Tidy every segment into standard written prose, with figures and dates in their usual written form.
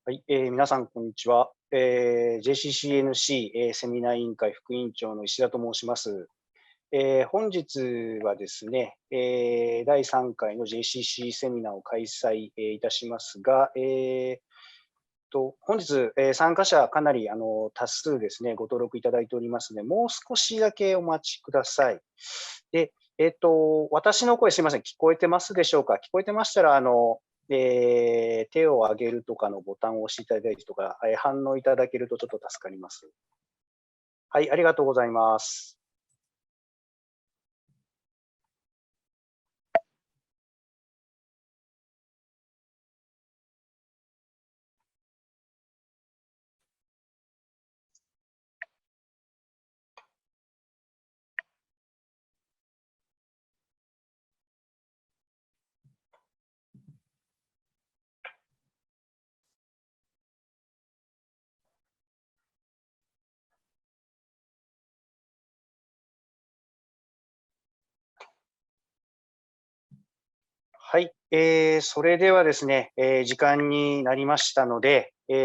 はい、皆さん、こんにちは。JCCNC、セミナー委員会副委員長の石田と申します。本日はですね、第3回の JCC セミナーを開催、いたしますが、本日、参加者かなり多数ですね、ご登録いただいておりますので、もう少しだけお待ちください。で、私の声すいません、聞こえてますでしょうか？聞こえてましたら、手を挙げるとかのボタンを押していただいたりとか、反応いただけるとちょっと助かります。はい、ありがとうございます。はい、それではですね、時間になりましたので、第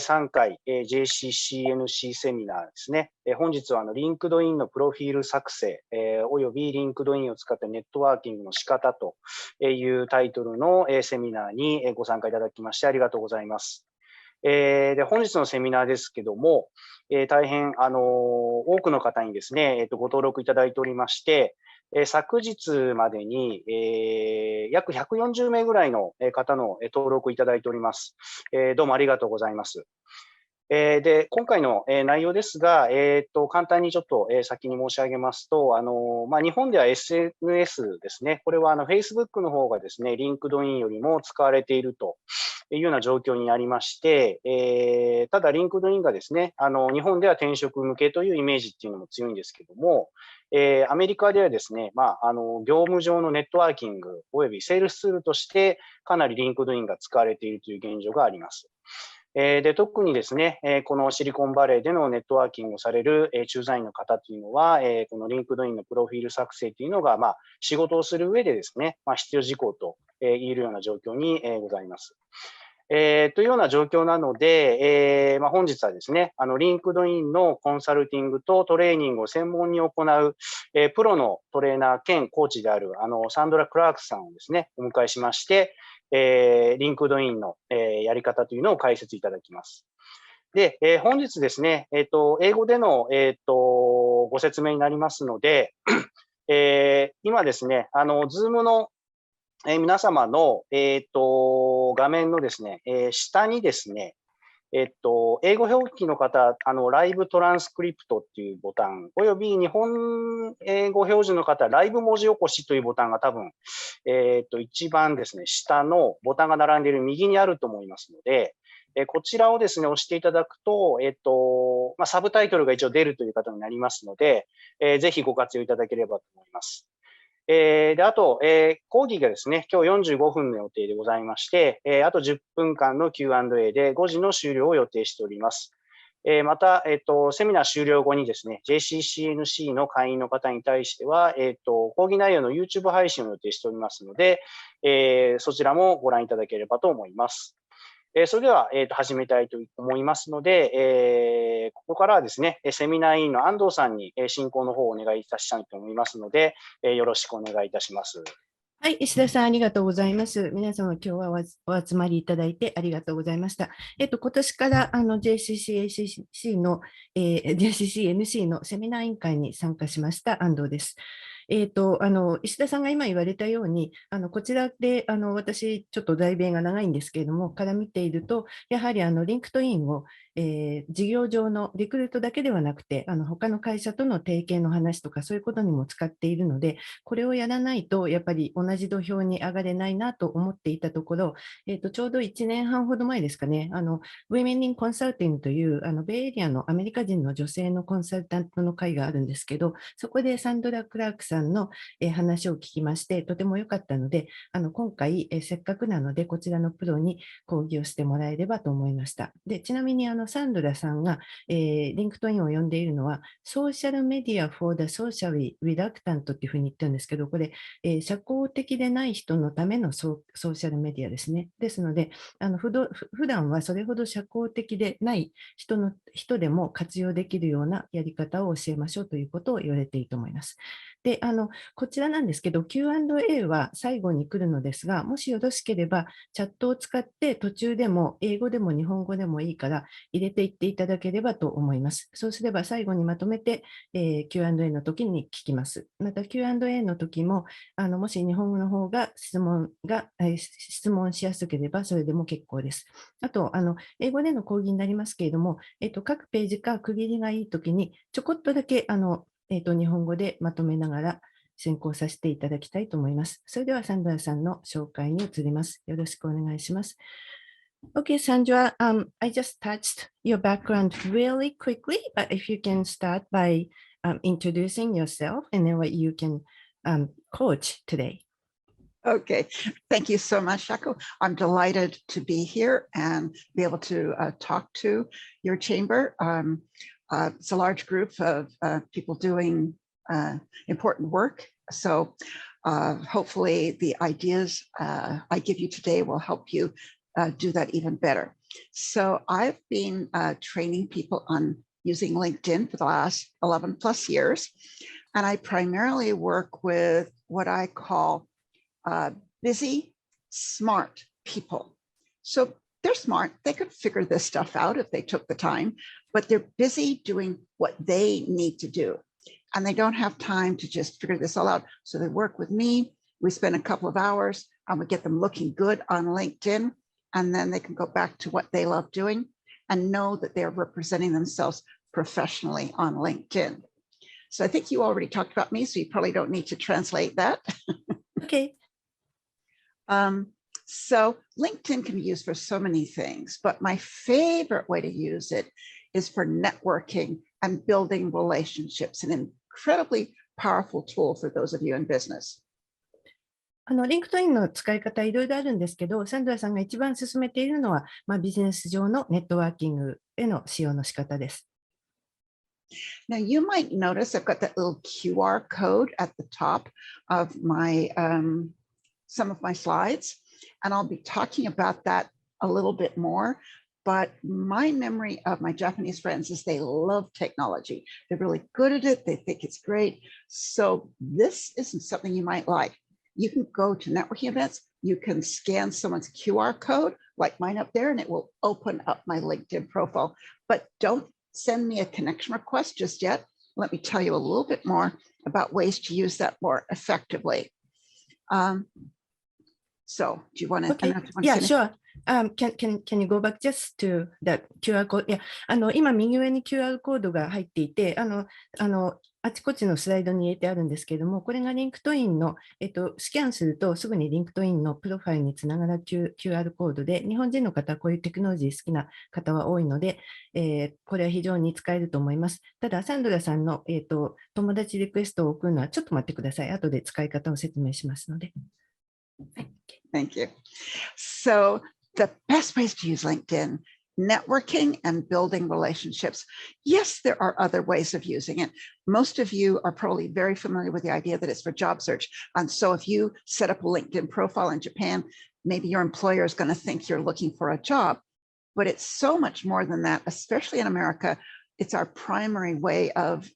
3回、JCCNC セミナーですね。本日はリンクドインのプロフィール作成、およびリンクドインを使ったネットワーキングの仕方というタイトルのセミナーにご参加いただきましてありがとうございます。で本日のセミナーですけども、大変多くの方にですね、ご登録いただいておりまして、昨日までに、約140名ぐらいの方の登録をいただいております。どうもありがとうございます。で、今回の内容ですが、簡単にちょっと先に申し上げますと、日本では SNS ですね、これはFacebook の方がですね、リンクドインよりも使われているというような状況にありまして、ただリンクドインがですね、日本では転職向けというイメージっていうのも強いんですけども、アメリカではですね、業務上のネットワーキングおよびセールスツールとしてかなりリンクドインが使われているという現状があります。で、特にですね、このシリコンバレーでのネットワーキングをされる駐在員の方というのは、このリンクドインのプロフィール作成というのが、仕事をする上でですね、必要事項と言えるような状況にございます。というような状況なので、本日はですね、リンクドインのコンサルティングとトレーニングを専門に行う、プロのトレーナー兼コーチである、サンドラ・クラークさんをですね、お迎えしまして、リンクドインの、やり方というのを解説いただきます。で、本日ですね、英語での、ご説明になりますので、今ですね、Zoom の皆様の、画面のですね、下にですね、英語表記の方、ライブトランスクリプトっていうボタン、および日本英語標準の方、ライブ文字起こしというボタンが多分、一番ですね、下のボタンが並んでいる右にあると思いますので、こちらをですね、押していただくと、サブタイトルが一応出るという方になりますので、ぜひご活用いただければと思います。で、あと、講義がですね、今日45分の予定でございまして、あと10分間の Q&A で5時の終了を予定しております。また、セミナー終了後にですね、JCCNC の会員の方に対しては、講義内容の YouTube 配信を予定しておりますので、そちらもご覧いただければと思います。それでは、始めたいと思いますので、ここからはですね、セミナー委員の安藤さんに進行の方をお願いいたしたいと思いますので、よろしくお願いいたします。はい、石田さん、ありがとうございます。皆様、今日はお集まりいただいてありがとうございました。今年からJCCNC の、JCCNC のセミナー委員会に参加しました安藤です。石田さんが今言われたように、こちらで私、ちょっと題名が長いんですけれども、から見ていると、やはりリンクトインを、事業上のリクルートだけではなくて、他の会社との提携の話とか、そういうことにも使っているので、これをやらないと、やっぱり同じ土俵に上がれないなと思っていたところ、ちょうど1年半ほど前ですかね、Women in Consulting という、ベイエリアのアメリカ人の女性のコンサルタントの会があるんですけど、そこでサンドラ・クラークささんの話を聞きまして、とても良かったので、今回、せっかくなので、こちらのプロに講義をしてもらえればと思いました。で、ちなみにサンドラさんが、リンクトインを呼んでいるのは、ソーシャルメディア for the socially reluctant っていうふうに言ってるんですけど、これ、社交的でない人のためのソーシャルメディアですね。ですので、普段はそれほど社交的でない人でも活用できるようなやり方を教えましょうということを言われていいと思います。で、こちらなんですけど、Q&A は最後に来るのですが、もしよろしければ、チャットを使って途中でも英語でも日本語でもいいから入れていっていただければと思います。そうすれば最後にまとめて、Q&A の時に聞きます。また Q&A の時も、もし日本語の方が質問しやすければそれでも結構です。あと、英語での講義になりますけれども、各ページか区切りがいい時にちょこっとだけ日本語でまとめながら進行させていただきたいと思います。それではサンドラさんの紹介に移ります。よろしくお願いします。Okay, Sandra, I just touched your background really quickly, but if you can start by introducing yourself and then what you can coach today. Okay, thank you so much, Shako. I'm delighted to be here and be able to talk to your chamber. It's a large group of people doing important work. So hopefully the ideas I give you today will help you do that even better. So I've been training people on using LinkedIn for the last 11 plus years. And I primarily work with what I call busy, smart people. So they're smart. They could figure this stuff out if they took the time, but they're busy doing what they need to do. And they don't have time to just figure this all out. So they work with me. We spend a couple of hours and we get them looking good on LinkedIn. And then they can go back to what they love doing and know that they're representing themselves professionally on LinkedIn. So I think you already talked about me, so you probably don't need to translate that. Okay. So LinkedIn can be used for so many things, but my favorite way to use it is for networking and building relationships, an incredibly powerful tool for those of you in business. リンクトインの使い方いろいろあるんですけど、サンドラさんが一番進めているのは、ビジネス上のネットワーキングへの使用の仕方です。Now you might notice I've got that little QR code at the top of my some of my slides, and I'll be talking about that a little bit more. But my memory of my Japanese friends is they love technology. They're really good at it. They think it's great. So this isn't something you might like. You can go to networking events. You can scan someone's QR code like mine up there, and it will open up my LinkedIn profile. But don't send me a connection request just yet. Let me tell you a little bit more about ways to use that more effectively. So do you want to? Okay. Yeah, sure. Can you go back just to the QR code? いや、今右上に QR コードが入っていて、あちこちのスライドに入れてあるんですけれども、これがリンクトインの、スキャンするとすぐにリンクトインのプロファイルにつながる QR コードで、日本人の方、こういうテクノロジー好きな方は多いので、これは非常に使えると思います。ただ、サンドラさんの、友達リクエストを送るのはちょっと待ってください。後で使い方を説明しますので。Thank you. So the best ways to use LinkedIn, networking and building relationships. Yes, there are other ways of using it. Most of you are probably very familiar with the idea that it's for job search. And so if you set up a LinkedIn profile in Japan, maybe your employer is going to think you're looking for a job. But it's so much more than that, especially in America. It's our primary way of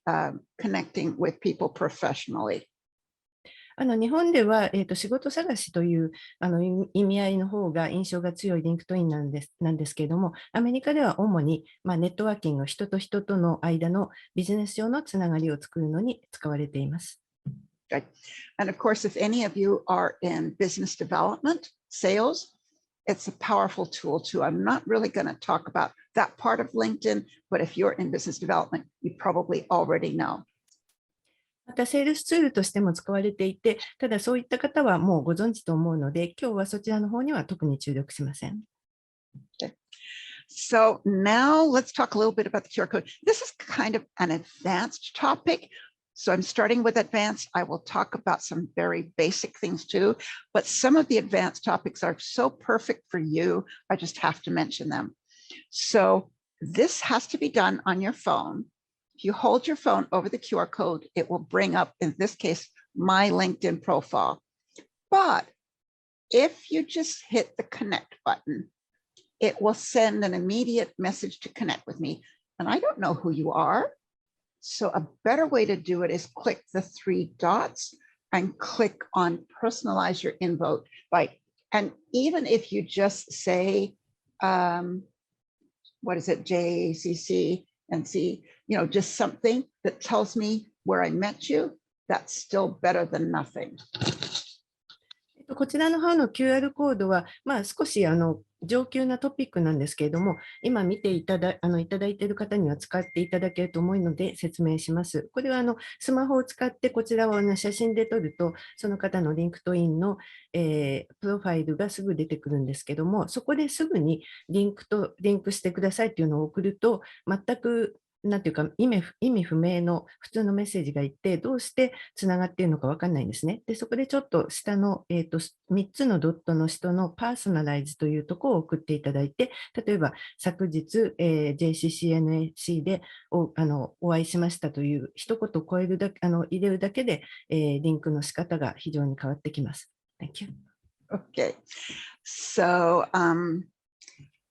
connecting with people professionally. 日本では、仕事探しという意味合いの方が印象が強いリンクトインなんですけれども、アメリカでは主に、ネットワーキング、人と人との間のビジネス上のつながりを作るのに使われています。Okay. And of course, if any of you are in business development, sales, it's a powerful tool too. I'm not really going to talk about that part of LinkedIn, but if you're in business development, you probably already know. また、セールスツールとしても使われていて、ただそういった方はもうご存知と思うので、今日はそちらの方には特に注力しません。Okay. So now let's talk a little bit about the QR code. This is kind of an advanced topic. So I'm starting with advanced. I will talk about some very basic things too, but some of the advanced topics are so perfect for you, I just have to mention them. So this has to be done on your phone. If you hold your phone over the QR code, it will bring up, in this case, my LinkedIn profile. But if you just hit the connect button, it will send an immediate message to connect with me. And I don't know who you are. So a better way to do it is click the 3 dots and click on personalize your invite. And even if you just say, what is it, JCCNC, just something that tells me where I met you, that's still better than nothing. こちらの方の QR コードは、少し上級なトピックなんですけれども、今見ていただいている方には使っていただけると思うので説明します。これはスマホを使ってこちらを写真で撮ると、その方のリンクトインの、プロファイルがすぐ出てくるんですけども、そこですぐにリンクしてくださいというのを送ると、全くなんていうか意味不明の普通のメッセージがいて、どうしてつながっているのか分かんないんですね。で、そこでちょっと下の、3つのドットの下のパーソナライズというところを送っていただいて、例えば昨日、JCCNC でお会いしましたという一言を入れるだけで、リンクの仕方が非常に変わってきます。Thank you. Okay. So,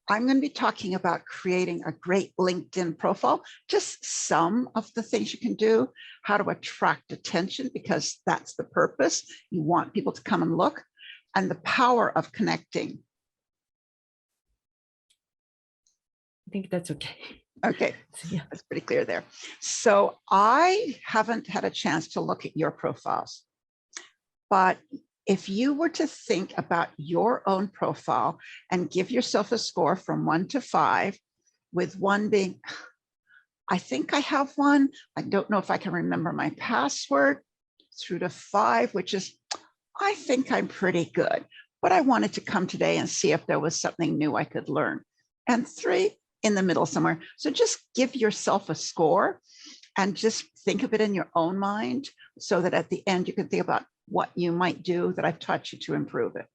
I'm going to be talking about creating a great LinkedIn profile, just some of the things you can do, how to attract attention, because that's the purpose. You want people to come and look, and the power of connecting. I think that's okay. Okay, Yeah. that's pretty clear there. So I haven't had a chance to look at your profiles, but if you were to think about your own profile and give yourself a score from 1 to 5, with 1 being, I think I have one, I don't know if I can remember my password, through to 5, which is, I think I'm pretty good, but I wanted to come today and see if there was something new I could learn. And 3, in the middle somewhere. So just give yourself a score and just think of it in your own mind so that at the end you can think about what you might do that I've taught you to improve it.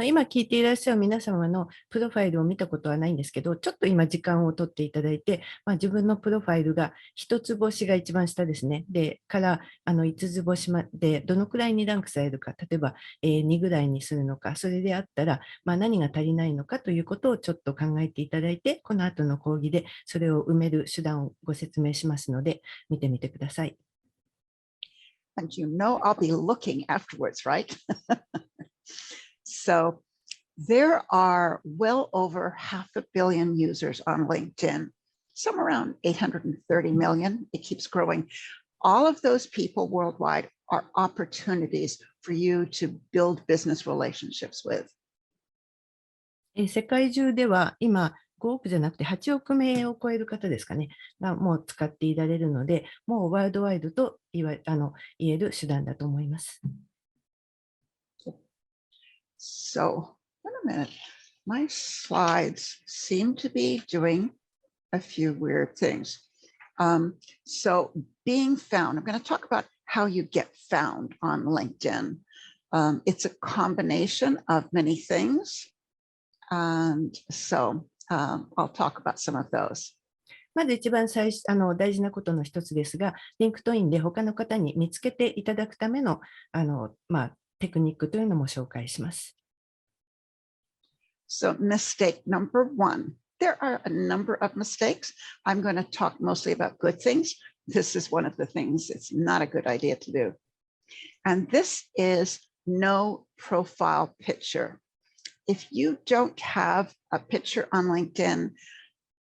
今聞いていらっしゃる皆様のプロファイルを見たことはないんですけど、ちょっと今時間を取っていただいて、自分のプロファイルが1つ星が一番下ですね。で、から5つ星までどのくらいにランクされるか、例えば2ぐらいにするのか、それであったら、何が足りないのかということをちょっと考えていただいて、この後の講義でそれを埋める手段をご説明しますので、見てみてください。And you know I'll be looking afterwards, right? So there are well over 500 million users on LinkedIn, some around 830 million. It keeps growing. All of those people worldwide are opportunities for you to build business relationships with. 世界中では今5億じゃなくて8億名を超える方ですかね、がもう使っていられるので、もうワールドワイドと言える手段だと思います。So, wait a minute. My slides seem to be doing a few weird things. So being found, I'm going to talk about how you get found on LinkedIn. It's a combination of many things. And so I'll talk about some of those. まず一番大事なことの一つですが、リンクトインで他の方に見つけていただくためのテクニックというのも紹介します。So mistake number 1. There are a number of mistakes. I'm going to talk mostly about good things. This is one of the things it's not a good idea to do. And this is no profile picture. If you don't have a picture on LinkedIn,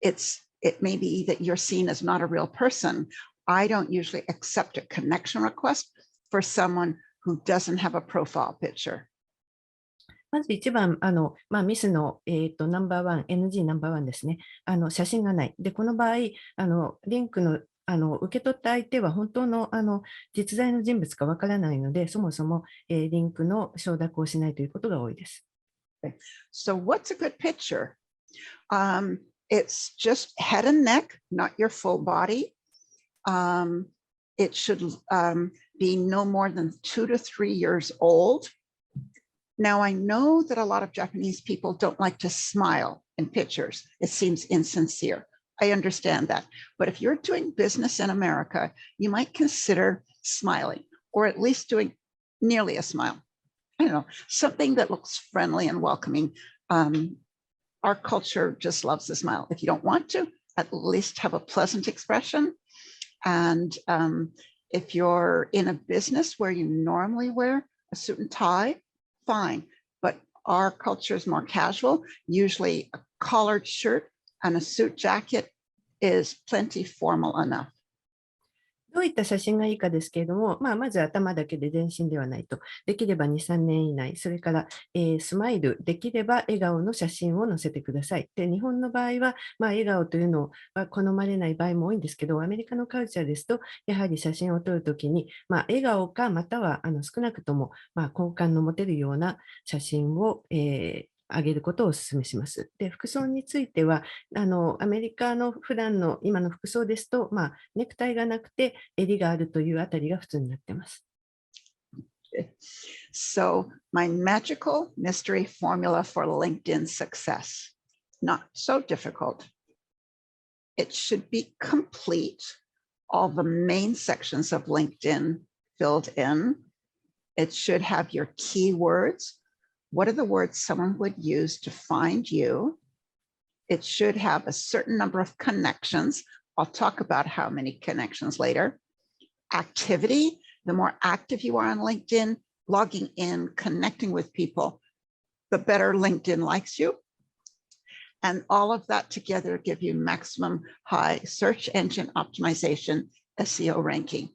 it may be that you're seen as not a real person. I don't usually accept a connection request for someone who doesn't have a profile picture. まず一番、ミスの、ナンバーワン、NG ナンバーワンですね。写真がない。で、この場合、リンクの、受け取った相手は本当の、実在の人物かわからないので、そもそも、リンクの承諾をしないということが多いです。So what's a good picture? It's just head and neck, not your full body. It should be no more than 2 to 3 years old. Now, I know that a lot of Japanese people don't like to smile in pictures. It seems insincere. I understand that. But if you're doing business in America, you might consider smiling, or at least doing nearly a smile. I don't know, something that looks friendly and welcoming. Our culture just loves a smile. If you don't want to, at least have a pleasant expression. And if you're in a business where you normally wear a suit and tie, fine. But our culture is more casual. Usually a collared shirt and a suit jacket is plenty formal enough. どういった写真がいいかですけれども、まず頭だけで全身ではないと。できれば2、3年以内。それから、スマイル、できれば笑顔の写真を載せてください。で、日本の場合は、笑顔というのは好まれない場合も多いんですけど、アメリカのカルチャーですと、やはり写真を撮るときに、笑顔か、または少なくとも、好感の持てるような写真を、上げることをお勧めします。で、服装については、アメリカの普段の今の服装ですと、ネクタイがなくて襟があるというあたりが普通になっています。So, my magical mystery formula for LinkedIn success. Not so difficult. It should be complete. All the main sections of LinkedIn filled in. It should have your keywords. What are the words someone would use to find you? It should have a certain number of connections. I'll talk about how many connections later. Activity, the more active you are on LinkedIn, logging in, connecting with people, the better LinkedIn likes you. And all of that together give you maximum high search engine optimization, SEO ranking.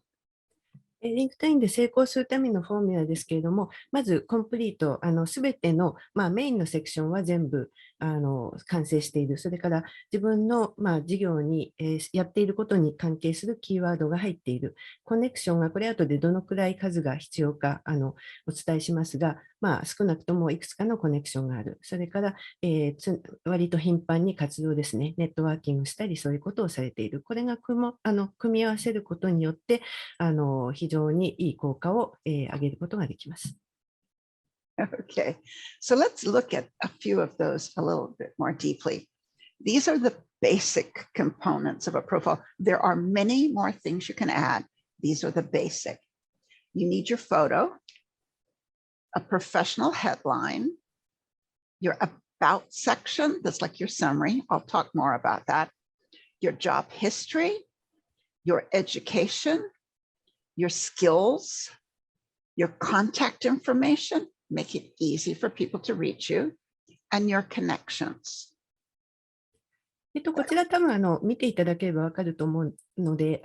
LinkedIn で成功するためのフォーミュラですけれども、まずコンプリート、すべての、メインのセクションは全部完成している。それから自分の、事業に、やっていることに関係するキーワードが入っている。コネクションがこれ後でどのくらい数が必要かお伝えしますが、少なくともいくつかのコネクションがある。それから、割と頻繁に活動ですね。ネットワーキングしたり、そういうことをされている。これが組み合わせることによって、非常にいい効果を上げることができます。Okay, so let's look at a few of those a little bit more deeply. These are the basic components of a profile. There are many more things you can add. These are the basic. You need your photo, a professional headline, your about section, that's like your summary. I'll talk more about that. Your job history, your education, your skills, your contact information, make it easy for people to reach you, and your connections. こちら多分見ていただければ分かると思うので、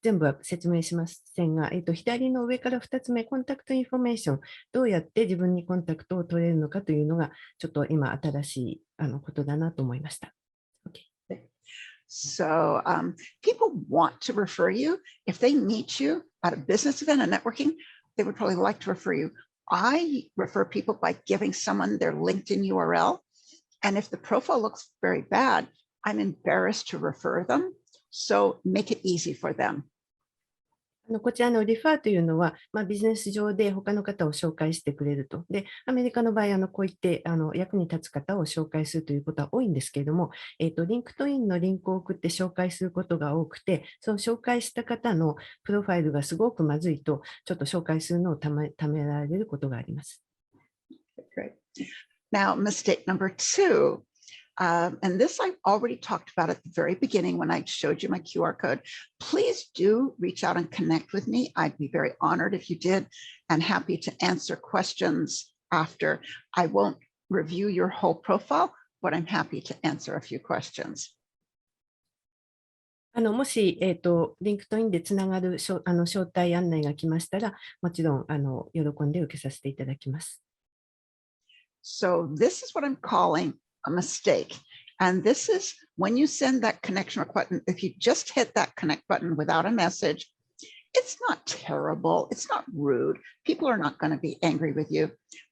全部は説明しませんが、左の上から2つ目、コンタクトインフォメーション、どうやって自分にコンタクトを取れるのかというのが、ちょっと今新しいことだなと思いました。Okay. So people want to refer you. If they meet you at a business event, a networking, they would probably like to refer you. I refer people by giving someone their LinkedIn URL. And if the profile looks very bad, I'm embarrassed to refer them. So make it easy for them. こちらのリファーというのは、ビジネス上で他の方を紹介してくれると。で、アメリカの場合、こういって役に立つ方を紹介するということは多いんですけれども、リンクトインのリンクを送って紹介することが多くて、その紹介した方のプロファイルがすごくまずいと、ちょっと紹介するのをためられることがあります。Great. Now, mistake number 2. And this I've already talked about at the very beginning when I showed you my QR code. Please do reach out and connect with me. I'd be very honored if you did and happy to answer questions after. I won't review your whole profile, but I'm happy to answer a few questions. もし、リンクトインでつながる招待案内が来ましたら、もちろん喜んで受けさせていただきます。So this is what I'm calling a mistake. And this is when you send that connection button, if you just hit that connect button without a message, it's not terrible. It's not rude. People are not going to be angry with you,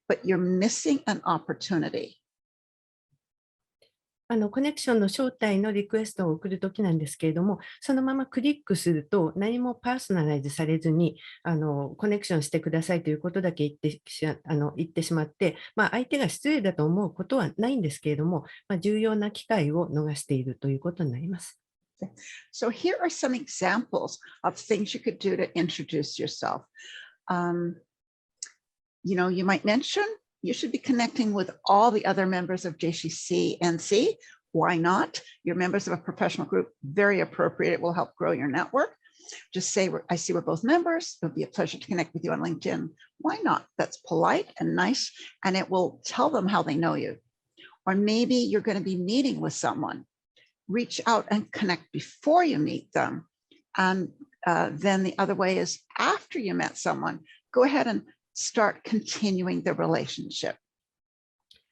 but you're missing an opportunity. コネクションの招待のリクエストを送るときなんですけれども、そのままクリックすると何もパーソナライズされずに、コネクションしてくださいということだけ言ってしまって、相手が失礼だと思うことはないんですけれども、重要な機会を逃しているということになります。So here are some examples of things you could do to introduce yourself. You might mention you should be connecting with all the other members of JCCNC. Why not? You're members of a professional group, very appropriate. It will help grow your network. Just say, I see we're both members. It would be a pleasure to connect with you on LinkedIn. Why not? That's polite and nice, and it will tell them how they know you. Or maybe you're going to be meeting with someone. Reach out and connect before you meet them. And then the other way is after you met someone, go ahead and start continuing the relationship.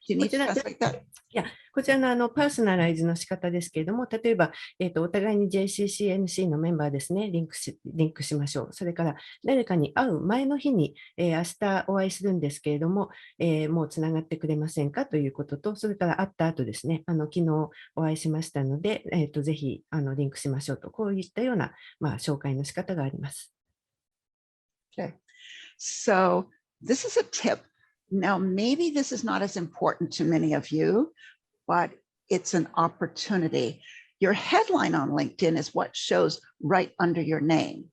Do you need to translate that? いや、こちらのパーソナライズの仕方ですけれども、例えば、お互いに JCCNC のメンバーですね、リンクしましょう。それから、誰かに会う前の日に、明日お会いするんですけれども、もうつながってくれませんかということと、それから会った後ですね、昨日お会いしましたので、ぜひリンクしましょうと、こういったような、紹介の仕方があります。Okay. So this is a tip. Now, maybe this is not as important to many of you, but it's an opportunity. Your headline on LinkedIn is what shows right under your name.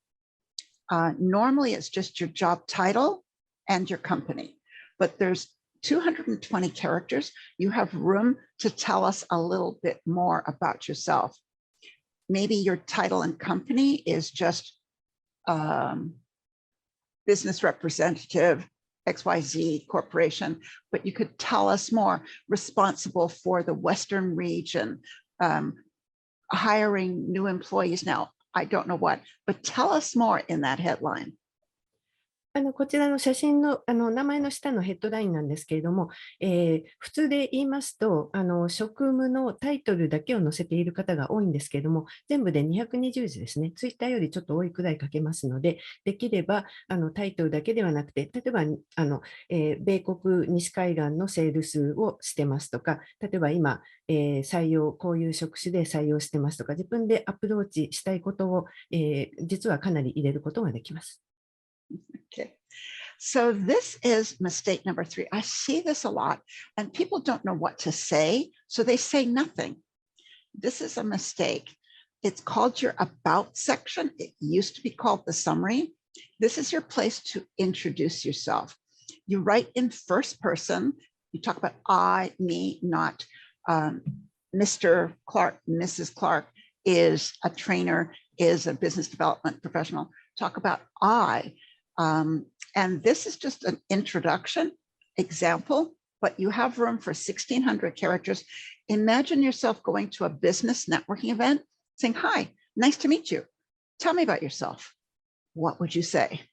Normally, it's just your job title and your company, but there's 220 characters. You have room to tell us a little bit more about yourself. Maybe your title and company is just business representative, XYZ Corporation, but you could tell us more. Responsible for the Western region, hiring new employees now. I don't know what, but tell us more in that headline. こちらの写真の名前の下のヘッドラインなんですけれども、普通で言いますと職務のタイトルだけを載せている方が多いんですけれども、全部で220字ですね。ツイッターよりちょっと多いくらい書けますので、できればタイトルだけではなくて、例えば米国西海岸のセールスをしてますとか、例えば今、採用、こういう職種で採用してますとか、自分でアプローチしたいことを、実はかなり入れることができます。Okay. So this is mistake number 3. I see this a lot, and people don't know what to say, so they say nothing. This is a mistake. It's called your about section. It used to be called the summary. This is your place to introduce yourself. You write in first person. You talk about I, me, not Mr. Clark, Mrs. Clark is a trainer, is a business development professional. Talk about I. And this is just an introduction example, but you have room for 1,600 characters. Imagine yourself going to a business networking event saying, hi, nice to meet you. Tell me about yourself. What would you say?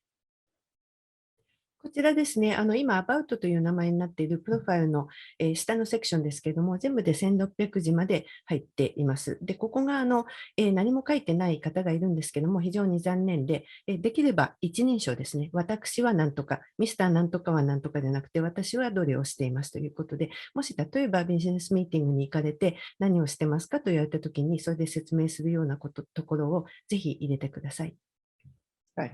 こちらですね、今、About という名前になっているプロファイルの、下のセクションですけれども、全部で1600字まで入っています。で、ここが何も書いてない方がいるんですけども、非常に残念で、できれば一人称ですね。私は何とか、ミスター何とかは何とかじゃなくて、私はどれをしていますということで、もし例えばビジネスミーティングに行かれて、何をしてますかと言われたときに、それで説明するようなところをぜひ入れてください。Right.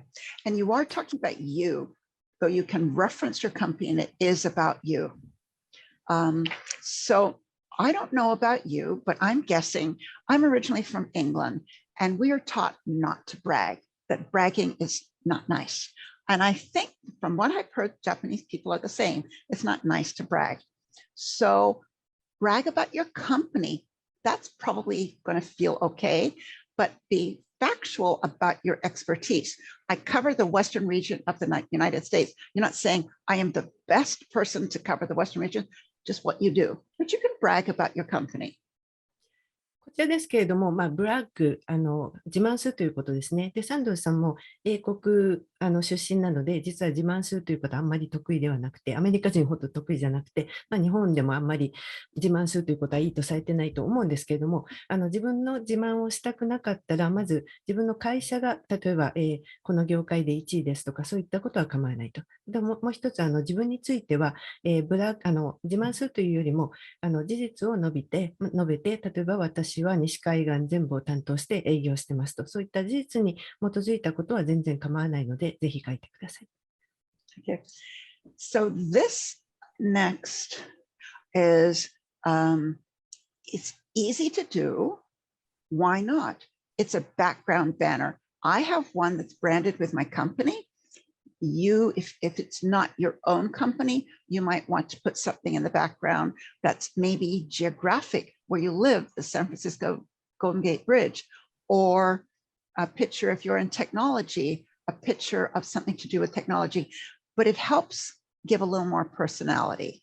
And you are talking about you. So you can reference your company and it is about you. So I don't know about you, but I'm guessing I'm originally from England and we are taught not to brag, that bragging is not nice. And I think from what I've heard, Japanese people are the same. It's not nice to brag. So brag about your company. That's probably going to feel okay, but be factual about your expertise. I cover the Western region of the United States. You're not saying I am the best person to cover the Western region, just what you do, but you can brag about your company. こちらですけれども、ブラッグ、自慢するということですね。で、サンドルさんも英国出身なので、実は自慢するということはあんまり得意ではなくて、アメリカ人ほど得意じゃなくて、日本でもあんまり自慢するということはいいとされてないと思うんですけれども、自分の自慢をしたくなかったら、まず自分の会社が、例えば、この業界で1位ですとか、そういったことは構わないと。でも、もう一つ、自分については、自慢するというよりも、事実を述べて、例えば私は西海岸全部を担当して営業してますと、そういった事実に基づいたことは全然構わないので、ぜひ書いてください。Okay. So this next is, it's easy to do. Why not? It's a background banner. I have one that's branded with my company. You, if it's not your own company, you might want to put something in the background that's maybe geographic, where you live, the San Francisco Golden Gate Bridge, or a picture if you're in technology, a picture of something to do with technology, but it helps give a little more personality.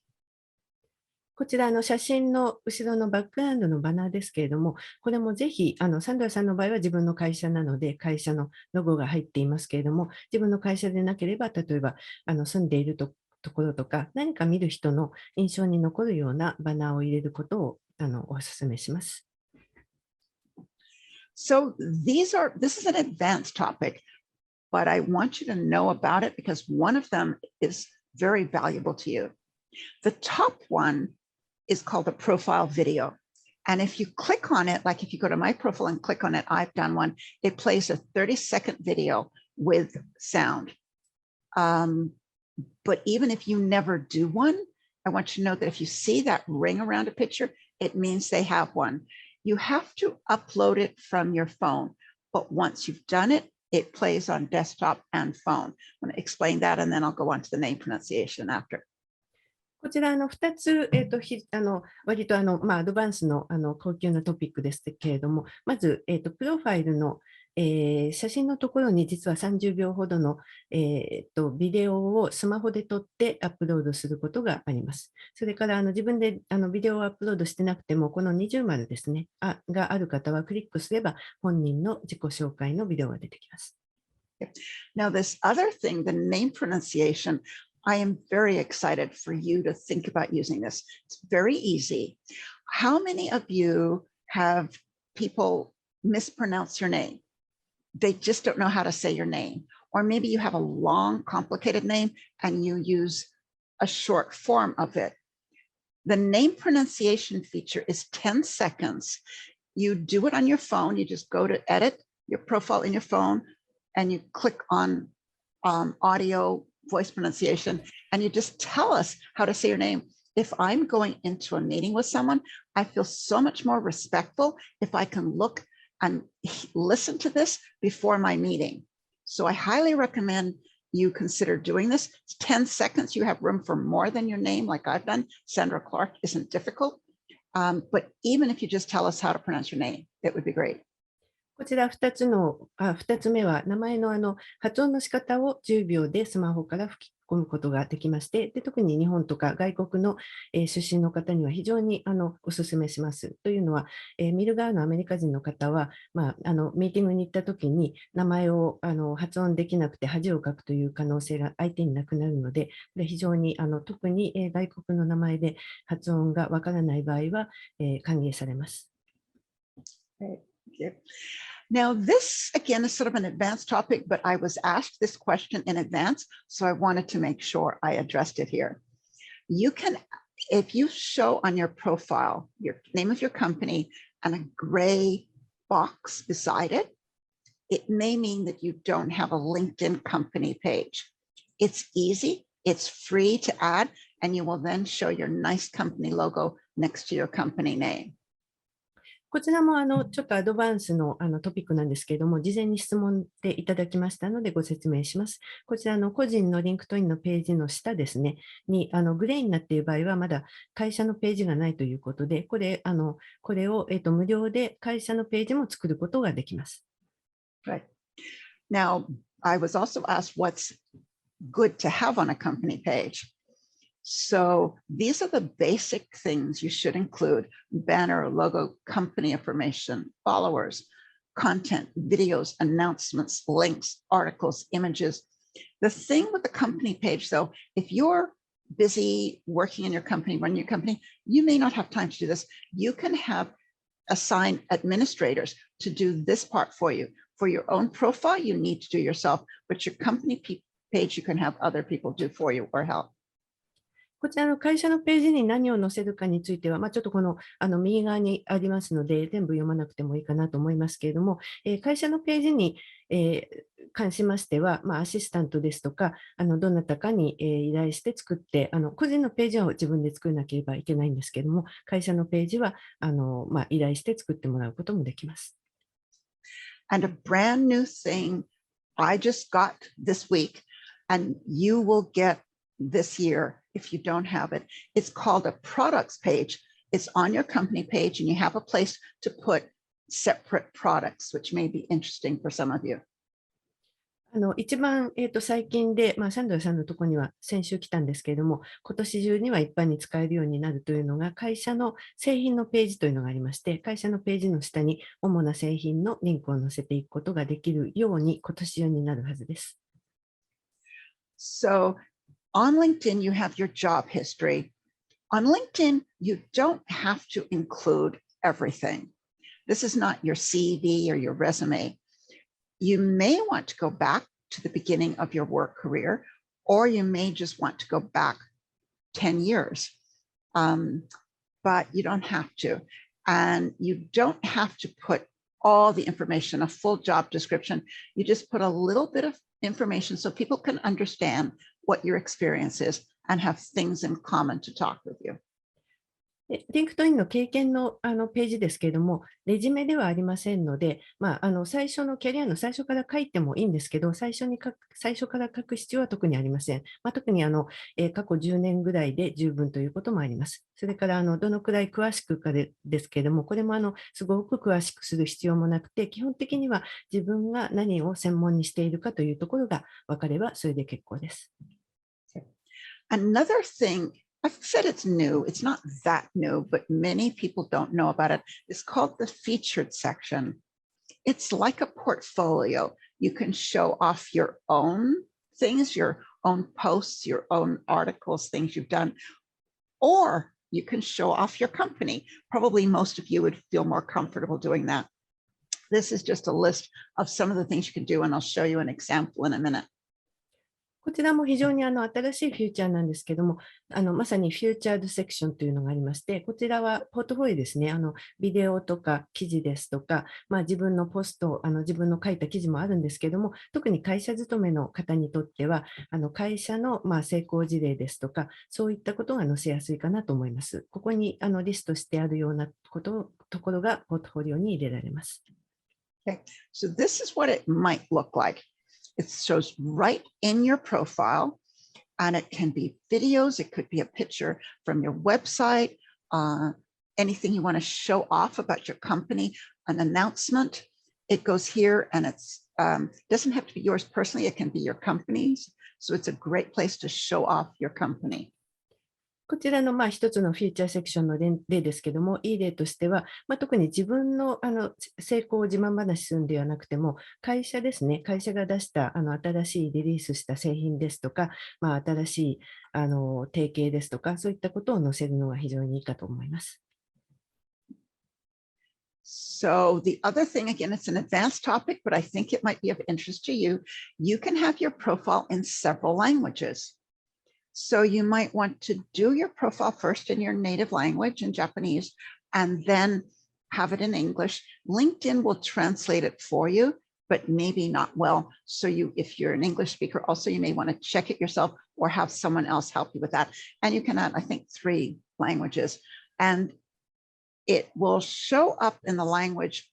こちら写真の後ろのバックグラウンドのバナーですけれども、これもぜひサンドラさんの場合は自分の会社なので、会社のロゴが入っていますけれども、自分の会社でなければ、例えば住んでいるところとか、何か見る人の印象に残るようなバナーを入れることをお勧めします。So this is an advanced topic, but I want you to know about it because one of them is very valuable to you. The top one is called a profile video. And if you click on it, like if you go to my profile and click on it, I've done one, it plays a 30-second video with sound. But even if you never do one, I want you to know that if you see that ring around a picture, it means they have one. You have to upload it from your phone. But once you've done it, it plays on desktop and phone. I'm going to explain that, and then I'll go on to the name pronunciation after. こちら2つ、割とアドバンスの高級なトピックですけれども、まず、プロファイルの、写真のところに実は30秒ほどの、ビデオをスマホで撮ってアップロードすることがあります。それから自分でビデオをアップロードしてなくても、この二重丸ですね、がある方はクリックすれば本人の自己紹介のビデオが出てきます。Now, this other thing, the name pronunciation, I am very excited for you to think about using this. It's very easy. How many of you have people mispronounce your name? They just don't know how to say your name. Or maybe you have a long, complicated name and you use a short form of it. The name pronunciation feature is 10 seconds. You do it on your phone. You just go to edit your profile in your phone and you click on audio voice pronunciation, and you just tell us how to say your name. If I'm going into a meeting with someone, I feel so much more respectful if I can look and listen to this before my meeting. So I highly recommend you consider doing this. It's 10 seconds. You have room for more than your name, like I've done. Sandra Clark isn't difficult. But even if you just tell us how to pronounce your name, it would be great. こちら2つ目は、名前の発音の仕方を10秒でスマホから吹き込むことができまして、で特に日本とか外国の出身の方には非常にお勧めします。というのは、見る側のアメリカ人の方は、ミーティングに行ったときに名前を発音できなくて恥をかくという可能性が相手になくなるので、非常に特に外国の名前で発音がわからない場合は歓迎されます。Now, this, again, is sort of an advanced topic, but I was asked this question in advance, so I wanted to make sure I addressed it here. You can, if you show on your profile your name of your company and a gray box beside it, it may mean that you don't have a LinkedIn company page. It's easy, it's free to add, and you will then show your nice company logo next to your company name. こちらもちょっとアドバンスのトピックなんですけれども、事前に質問でいただきましたのでご説明します。こちらの個人のリンクトインのページの下ですね、にグレーになっている場合はまだ会社のページがないということで、これを無料で会社のページも作ることができます。Right. Now, I was also asked what's good to have on a company page. So these are the basic things you should include: banner, logo, company information, followers, content, videos, announcements, links, articles, images. The thing with the company page, though, if you're busy working in your company, running your company, you may not have time to do this. You can assign administrators to do this part for you. For your own profile, you need to do yourself, but your company page, you can have other people do for you or help. こちらの会社のページに何を載せるかについては、ちょっとこの右側にありますので、全部読まなくてもいいかなと思いますけれども、会社のページに、関しましては、アシスタントですとか、どなたかに、依頼して作って、個人のページは自分で作らなければいけないんですけれども、会社のページは依頼して作ってもらうこともできます。And a brand new thing I just got this week, and you will get this year if you don't have it. It's called a products page. It's on your company page, and you have a place to put separate products, which may be interesting for some of you. 一番、最近で、サンドラさんのところには先週来たんですけれども、今年中には一般に使えるようになるというのが、会社の製品のページというのがありまして、会社のページの下に主な製品のリンクを載せていくことができるように、今年中になるはずです。So on LinkedIn, you have your job history. On LinkedIn, you don't have to include everything. This is not your CV or your resume. You may want to go back to the beginning of your work career, or you may just want to go back 10 years, but you don't have to. And you don't have to put all the information, a full job description. You just put a little bit of information so people can understand what your experience is and have things in common to talk with you. リンクトインの経験のページですけれども、レジュメではありませんので、最初のキャリアの最初から書いてもいいんですけど、最初から書く必要は特にありません。特に過去10年ぐらいで十分ということもあります。それからどのくらい詳しくかですけれども、これもすごく詳しくする必要もなくて、基本的には自分が何を専門にしているかというところが分かればそれで結構です。Another thing, I've said it's new, it's not that new, but many people don't know about it. It's called the featured section. It's like a portfolio. You can show off your own things, your own posts, your own articles, things you've done, or you can show off your company. Probably most of you would feel more comfortable doing that. This is just a list of some of the things you can do, and I'll show you an example in a minute. こちらも非常に新しいフューチャーなんですけども、まさにフューチャードセクションというのがありまして、こちらはポートフォリオですね、ビデオとか記事ですとか、自分のポスト、自分の書いた記事もあるんですけども、特に会社勤めの方にとっては、会社の成功事例ですとか、そういったことが載せやすいかなと思います。ここにリストしてあるようなところがポートフォリオに入れられます。Okay, so this is what it might look like. It shows right in your profile, and it can be videos. It could be a picture from your website, anything you want to show off about your company, an announcement. It goes here, and it's doesn't have to be yours personally. It can be your company's. So it's a great place to show off your company. こちらの一つのフィーチャーセクションの例ですけども、いい例としては、特に自分の成功を自慢話するんではなくても、会社ですね、会社が出した新しいリリースした製品ですとか、新しい提携ですとか、そういったことを載せるのが非常にいいかと思います。So the other thing, again, it's an advanced topic, but I think it might be of interest to you. You can have your profile in several languages. So you might want to do your profile first in your native language in Japanese, and then have it in English. LinkedIn will translate it for you, but maybe not well. So if you're an English speaker, also you may want to check it yourself or have someone else help you with that. And you can add, I think, 3 languages. And it will show up in the language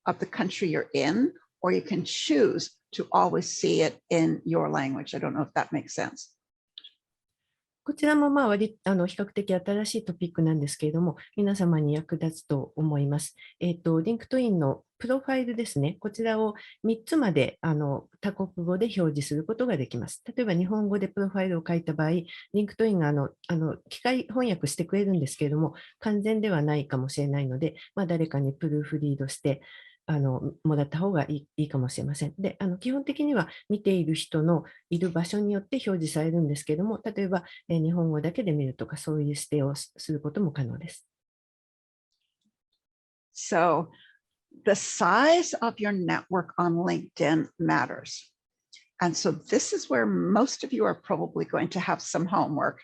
of the country you're in, or you can choose to always see it in your language. I don't know if that makes sense. こちらも比較的新しいトピックなんですけれども、皆様に役立つと思います。リンクトインのプロファイルですね、こちらを3つまで多国語で表示することができます。例えば日本語でプロファイルを書いた場合、リンクトインが機械翻訳してくれるんですけれども、完全ではないかもしれないので、誰かにプルーフリードして、もらった方がいいかもしれません。で、基本的には見ている人のいる場所によって表示されるんですけれども、例えば、日本語だけで見るとか、そういう指定をすることも可能です。So the size of your network on LinkedIn matters. And so this is where most of you are probably going to have some homework.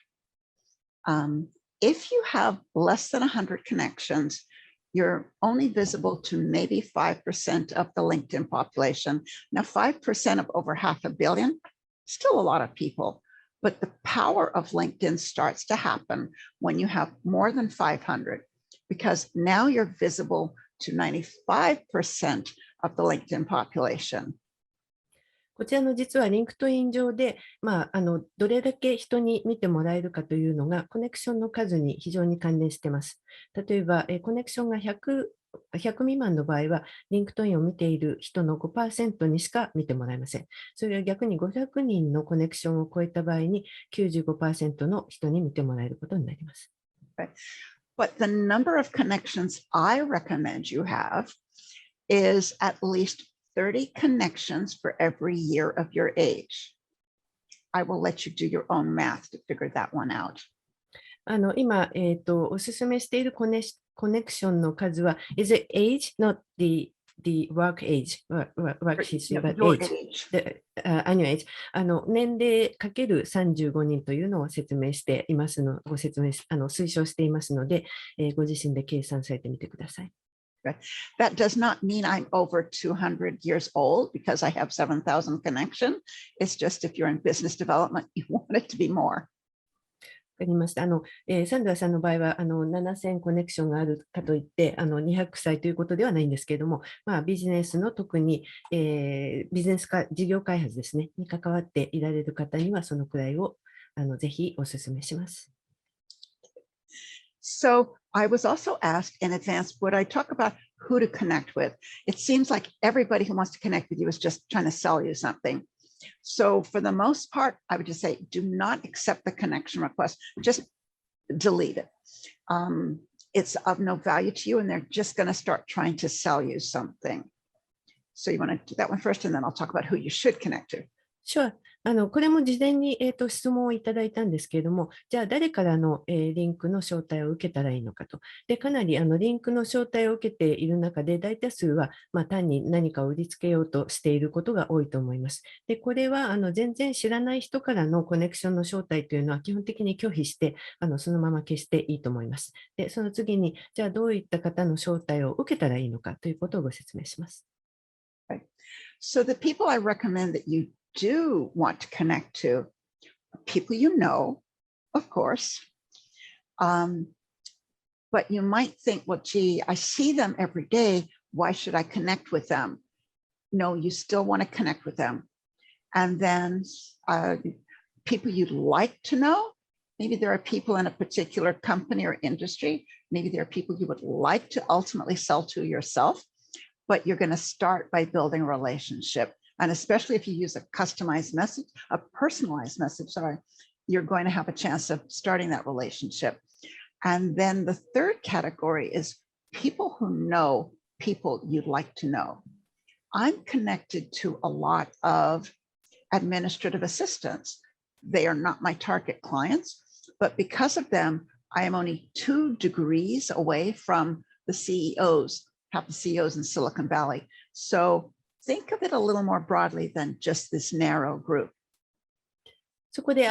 If you have less than 100 connections, you're only visible to maybe 5% of the LinkedIn population. Now, 5% of over 500 million, still a lot of people, but the power of LinkedIn starts to happen when you have more than 500, because now you're visible to 95% of the LinkedIn population. こちらの実はリンクトイン上で、どれだけ人に見てもらえるかというのが、コネクションの数に非常に関連しています。例えば、コネクションが100未満の場合は、リンクトインを見ている人の 5% にしか見てもらえません。それが逆に500人のコネクションを超えた場合に、95% の人に見てもらえることになります。But the number of connections I recommend you have is at least 30 connections for every year of your age. I will let you do your own math to figure that one out. 今、おすすめしているコネクションの数は、is it age, not the work age, work history, but age, the annual age. 年齢かける35人というのを説明していますの、推奨していますので、ご自身で計算されてみてください。That does not mean I'm over 200 years old because I have 7,000 connections. It's just if you're in business development, you want it to be more. わかりました。サンドラさんの場合は7000コネクションがあるかといって200歳ということではないんですけれども、ビジネスの特に、ビジネス事業開発ですね、に関わっていられる方にはそのくらいをぜひお勧めします。So I was also asked in advance, would I talk about who to connect with? It seems like everybody who wants to connect with you is just trying to sell you something. So for the most part, I would just say, do not accept the connection request. Just delete it. It's of no value to you, and they're just going to start trying to sell you something. So you want to do that one first, and then I'll talk about who you should connect to. Sure. これも事前に、質問をいただいたんですけれども、じゃあ誰からの、リンクの招待を受けたらいいのかと。で、かなりリンクの招待を受けている中で、大多数は、単に何かを売りつけようとしていることが多いと思います。で、これは全然知らない人からのコネクションの招待というのは基本的に拒否して、そのまま消していいと思います。で、その次に、じゃあどういった方の招待を受けたらいいのかということをご説明します。Right. So the people I recommend that you do want to connect to people you know, of course. But you might think, well, gee, I see them every day. Why should I connect with them? No, you still want to connect with them. And then people you'd like to know. Maybe there are people in a particular company or industry. Maybe there are people you would like to ultimately sell to yourself, but you're going to start by building a relationship. And especially if you use a customized message, a personalized message, sorry, you're going to have a chance of starting that relationship. And then the third category is people who know people you'd like to know. I'm connected to a lot of administrative assistants. They are not my target clients, but because of them, I am only 2 degrees away from the CEOs, half the CEOs in Silicon Valley. So think of it a little more broadly than just this narrow group. そこで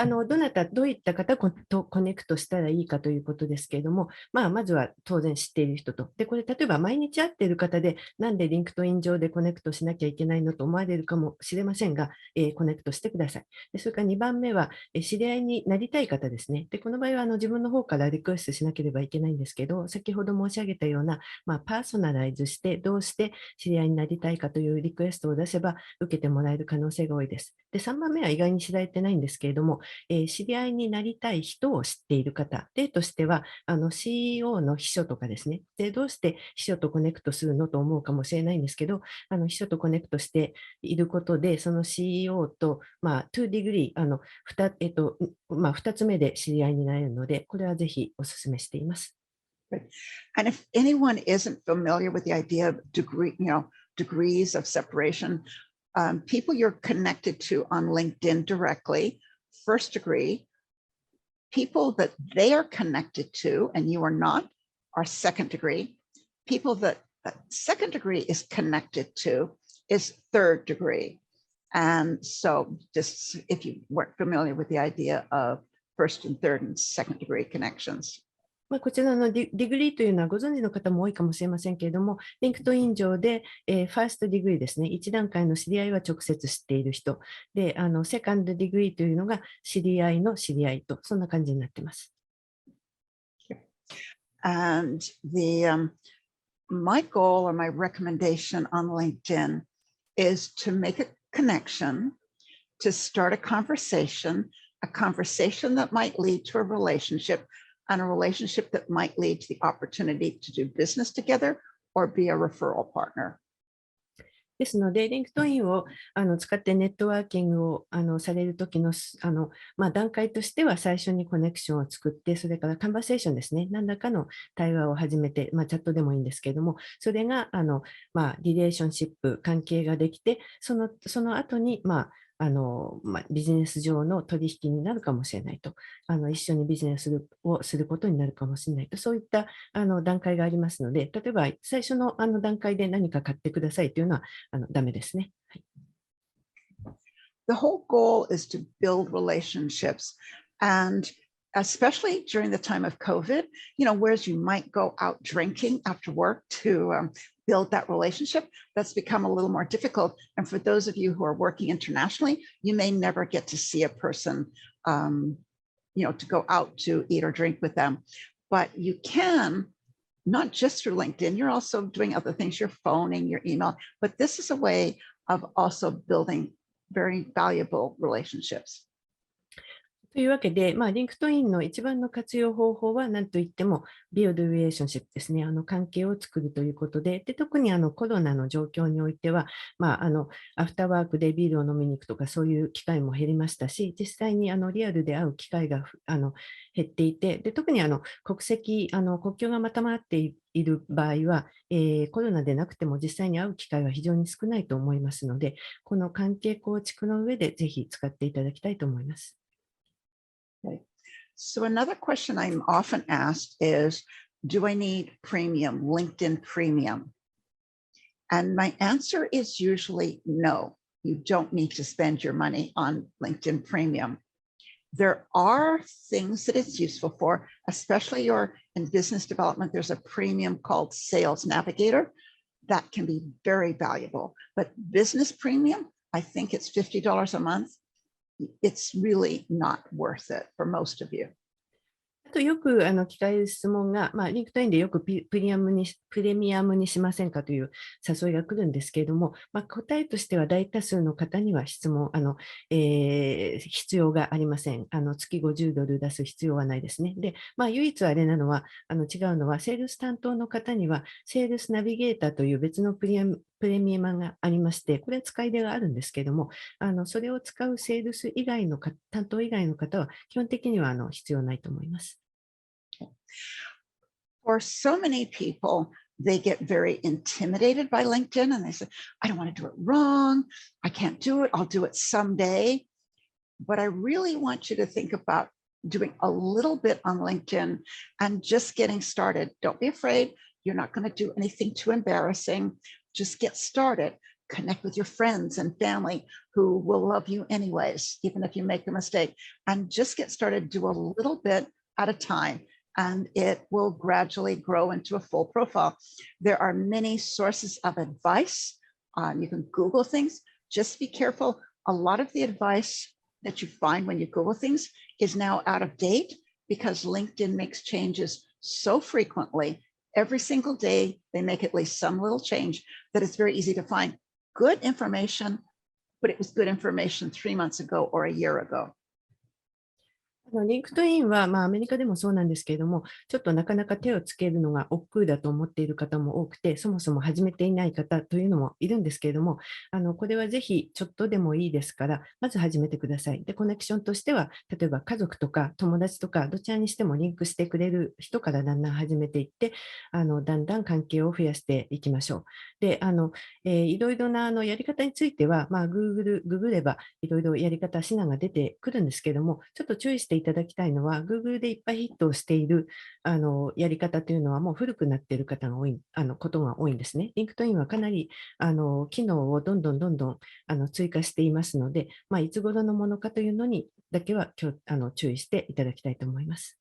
どういった方とコネクトしたらいいかということですけれども、まずは当然知っている人と。で、これ例えば毎日会っている方で、なんでリンクトイン上でコネクトしなきゃいけないのと思われるかもしれませんが、コネクトしてください。で、それから2番目は、知り合いになりたい方ですね。で、この場合は自分の方からリクエストしなければいけないんですけど、先ほど申し上げたような、パーソナライズして、どうして知り合いになりたいかというリクエストを出せば、受けてもらえる可能性が多いです。で、3番目は意外に知られてないんですけれども、知り合いになりたい人を知っている方、例としてはCEO の秘書とかですね。で、どうして秘書とコネクトするのと思うかもしれないんですけど、秘書とコネクトしていることで、その CEO と、2 degree、2つ目で知り合いになれるので、これはぜひお勧めしています。And if anyone isn't familiar with the idea of degree, degrees of separation. People you're connected to on LinkedIn directly, first degree. People that they are connected to and you are not are second degree. People that second degree is connected to is third degree. And so just if you weren't familiar with the idea of first and third and second degree connections. こちらのディグリーというのはご存知の方も多いかもしれませんけれども、リンクトイン上で、ファーストディグリーですね、1段階の知り合いは直接知っている人、で、セカンドディグリーというのが知り合いの知り合いと、そんな感じになっています。And my goal or my recommendation on LinkedIn is to make a connection, to start a conversation that might lead to a relationship, and a relationship that might lead to the opportunity to do business together or be a referral partner. ですので、リンクトインを使ってネットワーキングをされるときの段階としては最初にコネクションを作って、それからカンバセーションですね、何らかの対話を始めて、チャットでもいいんですけれども、それがリレーションシップ、関係ができて、その後にビジネス上の取引になるかもしれないと、一緒にビジネスをすることになるかもしれないと、そういった段階がありますので、例えば最初の段階で何か買ってくださいというのはダメですね。はい。The whole goal is to build relationships, and especially during the time of COVID, whereas you might go out drinking after work to build that relationship, that's become a little more difficult. And for those of you who are working internationally, you may never get to see a person, to go out to eat or drink with them. But you can, not just through LinkedIn, you're also doing other things, your phoning, your email, but this is a way of also building very valuable relationships. というわけで、リンクトインの一番の活用方法は何といっても、ビルドリレーションシップですね、関係を作るということで、特にコロナの状況においては、アフターワークでビールを飲みに行くとか、そういう機会も減りましたし、実際にリアルで会う機会が減っていて、特に国境がまたまっている場合は、コロナでなくても実際に会う機会は非常に少ないと思いますので、この関係構築の上でぜひ使っていただきたいと思います。Okay. So another question I'm often asked is, do I need premium, LinkedIn premium? And my answer is usually no, you don't need to spend your money on LinkedIn premium. There are things that it's useful for, especially you're in business development. There's a premium called Sales Navigator that can be very valuable, but business premium, I think it's $50 a month. It's really not worth it for most of you. あとよく聞かれる質問が、リンクトインでよくプレミアムにしませんかという誘いが来るんですけれども、答えとしては大多数の方には質問、必要がありません。月$50出す必要はないですね。で、唯一あれなのは、違うのは、セールス担当の方には、セールスナビゲーターという別のプレミアムがありまして、これは使い手があるんですけれども、それを使うセールス以外の担当以外の方は、基本的には必要ないと思います。For so many people, they get very intimidated by LinkedIn and they say, I don't want to do it wrong. I can't do it. I'll do it someday. But I really want you to think about doing a little bit on LinkedIn and just getting started. Don't be afraid. You're not going to do anything too embarrassing. Just get started. Connect with your friends and family who will love you anyways, even if you make a mistake. And just get started. Do a little bit at a time, and it will gradually grow into a full profile. There are many sources of advice. You can Google things. Just be careful. A lot of the advice that you find when you Google things is now out of date because LinkedIn makes changes so frequently. Every single day, they make at least some little change that it's very easy to find good information, but it was good information 3 months ago or a year ago. リンクトインは、アメリカでもそうなんですけれども、ちょっとなかなか手をつけるのが億劫だと思っている方も多くて、そもそも始めていない方というのもいるんですけれども、これはぜひちょっとでもいいですから、まず始めてください。で、コネクションとしては、例えば家族とか友達とか、どちらにしてもリンクしてくれる人からだんだん始めていって、だんだん関係を増やしていきましょう。で、いろいろなやり方については、ググればいろいろやり方、指南が出てくるんですけれども、ちょっと注意していただきたいのは、Google でいっぱいヒットをしているやり方というのは、もう古くなっている方が多い、ことが多いんですね。LinkedIn はかなり機能をどんどん追加していますので、いつ頃のものかというのにだけは注意していただきたいと思います。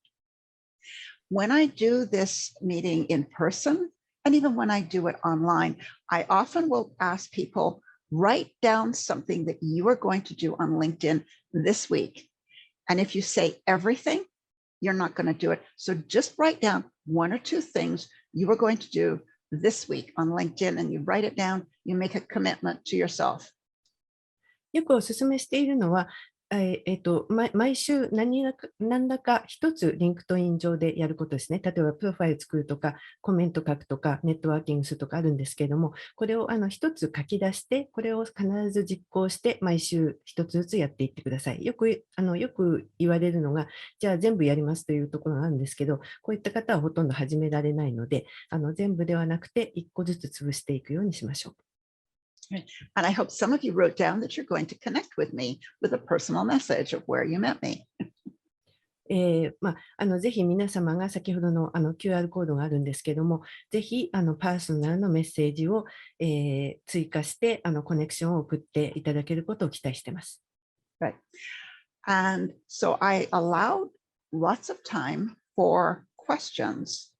When I do this meeting in person, and even when I do it online, I often will ask people, write down something that you are going to do on LinkedIn this week. And if you say everything, you're not going to do it. So just write down one or two things you are going to do this week on LinkedIn, and you write it down, you make a commitment to yourself. よくお勧めしているのは、毎週何らか一つリンクトイン上でやることですね。例えば、プロファイル作るとか、コメント書くとか、ネットワーキングするとかあるんですけれども、これを一つ書き出して、これを必ず実行して、毎週一つずつやっていってください。よく言われるのが、じゃあ全部やりますというところがあるんですけど、こういった方はほとんど始められないので、全部ではなくて、一個ずつ潰していくようにしましょう。And I hope some of you wrote down that you're going to connect with me with a personal message of where you met me. ぜひ皆様が先ほどのQR コードがあるんですけども、ぜひパーソナルのメッセージを、追加してコネクションを送っていただけることを期待しています。Right. And so I allowed lots of time for questions.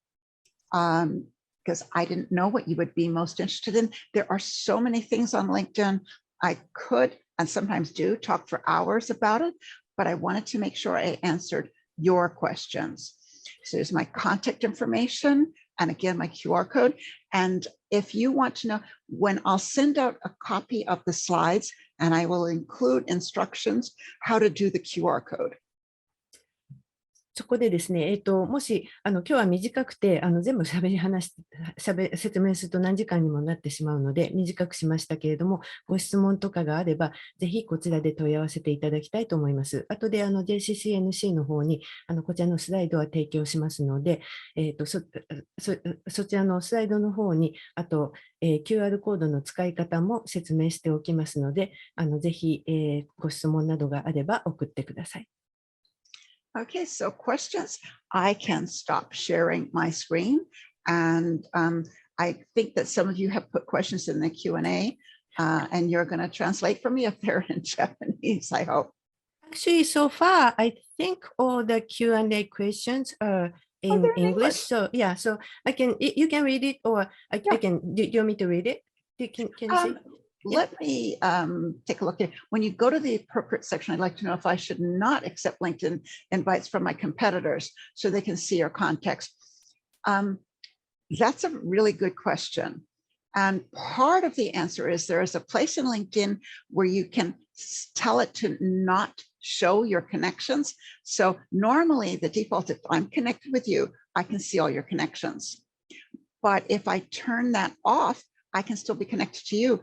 Because I didn't know what you would be most interested in. There are so many things on LinkedIn. I could, and sometimes do, talk for hours about it, but I wanted to make sure I answered your questions. So there's my contact information, and again, my QR code. And if you want to know, when I'll send out a copy of the slides, and I will include instructions how to do the QR code. そこでですね、もし今日は短くて全部説明すると何時間にもなってしまうので短くしましたけれども、ご質問とかがあればぜひこちらで問い合わせていただきたいと思います。後でJCCNC の方にこちらのスライドは提供しますので、そちらのスライドの方にあと、QR コードの使い方も説明しておきますので、ぜひ、ご質問などがあれば送ってください。Okay, so questions. I can stop sharing my screen, and I think that some of you have put questions in the Q&A, and you're going to translate for me if they're in Japanese, I hope. Actually, so far, I think all the Q&A questions are in English. So yeah, so you can read it, or I can. Do you want me to read it? Can you see? Let me take a look here. When you go to the appropriate section, I'd like to know if I should not accept LinkedIn invites from my competitors so they can see your context. That's a really good question. And part of the answer is there is a place in LinkedIn where you can tell it to not show your connections. So normally the default, if I'm connected with you, I can see all your connections. But if I turn that off, I can still be connected to you,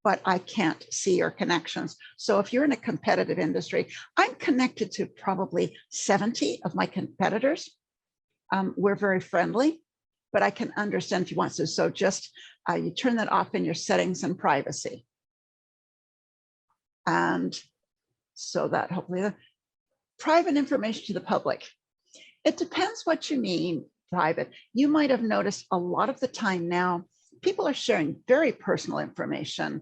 but I can't see your connections. So if you're in a competitive industry, I'm connected to probably 70 of my competitors. We're very friendly, but I can understand if you want to. So just you turn that off in your settings and privacy. And so that hopefully the private information to the public. It depends what you mean private. You might have noticed a lot of the time now, people are sharing very personal information,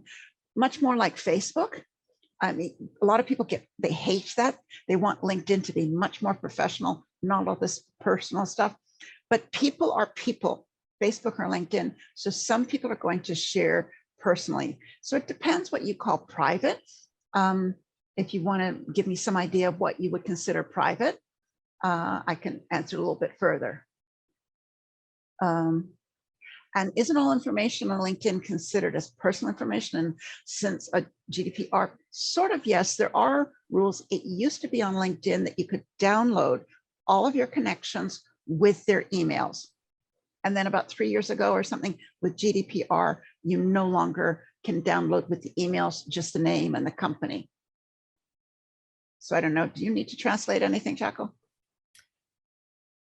much more like Facebook. I mean, a lot of people they hate that. They want LinkedIn to be much more professional, not all this personal stuff. But people are people, Facebook or LinkedIn. So some people are going to share personally. So it depends what you call private. If you want to give me some idea of what you would consider private, I can answer a little bit further. And isn't all information on LinkedIn considered as personal information? And since a GDPR, sort of, yes, there are rules. It used to be on LinkedIn that you could download all of your connections with their emails. And then about 3 years ago or something with GDPR, you no longer can download with the emails, just the name and the company. So I don't know, do you need to translate anything, Jaco?